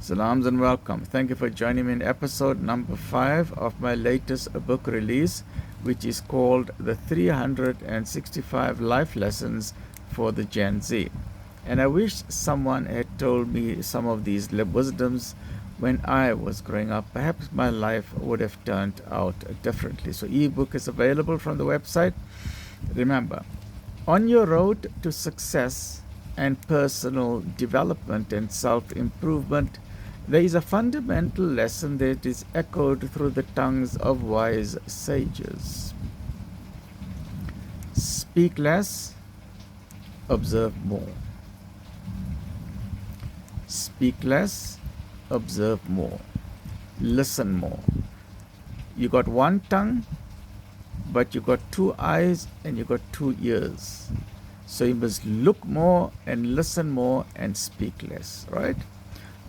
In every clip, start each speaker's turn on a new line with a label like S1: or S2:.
S1: Salams and welcome. Thank you for joining me in episode number 5 of my latest book release, which is called The 365 Life Lessons for the Gen Z. And I wish someone had told me some of these wisdoms when I was growing up. Perhaps my life would have turned out differently. So, ebook is available from the website. Remember, on your road to success and personal development and self-improvement, there is a fundamental lesson that is echoed through the tongues of wise sages. Speak less, observe more. Speak less, observe more. Listen more. You got one tongue, but you got 2 eyes and you got 2 ears. So you must look more and listen more and speak less, right?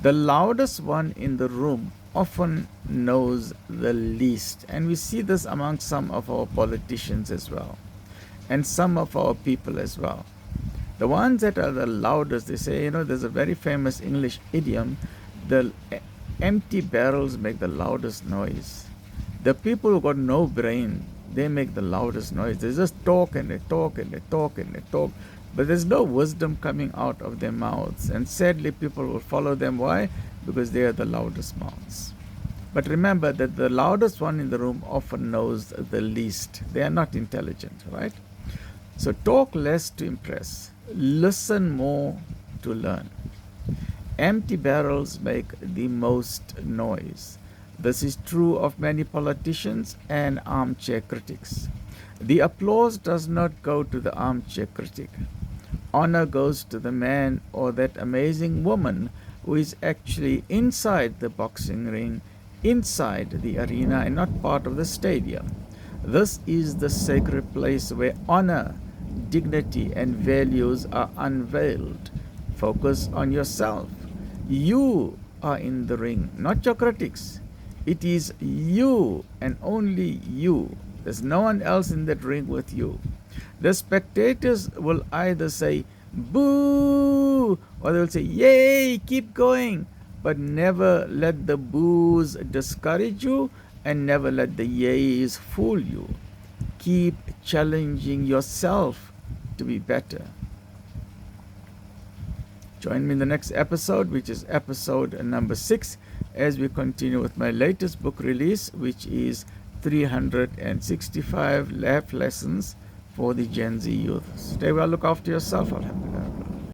S1: The loudest one in the room often knows the least. And we see this among some of our politicians as well, and some of our people as well. The ones that are the loudest, they say, there's a very famous English idiom, the empty barrels make the loudest noise. The people who got no brain, they make the loudest noise. They just talk and they talk and they talk and they talk, but there's no wisdom coming out of their mouths. And sadly, people will follow them. Why? Because they are the loudest mouths. But remember that the loudest one in the room often knows the least. They are not intelligent, right? So talk less to impress. Listen more to learn. Empty barrels make the most noise. This is true of many politicians and armchair critics. The applause does not go to the armchair critic. Honor goes to the man or that amazing woman who is actually inside the boxing ring, inside the arena, and not part of the stadium. This is the sacred place where honor, dignity, and values are unveiled. Focus on yourself. You are in the ring, not your critics. It is you and only you. There's no one else in that ring with you. The spectators will either say, boo, or they'll say, yay, keep going. But never let the boos discourage you and never let the yays fool you. Keep challenging yourself to be better. Join me in the next episode, which is episode number 6, as we continue with my latest book release, which is 365 life lessons for the Gen Z youth. Stay well, look after yourself, Alhamdulillah.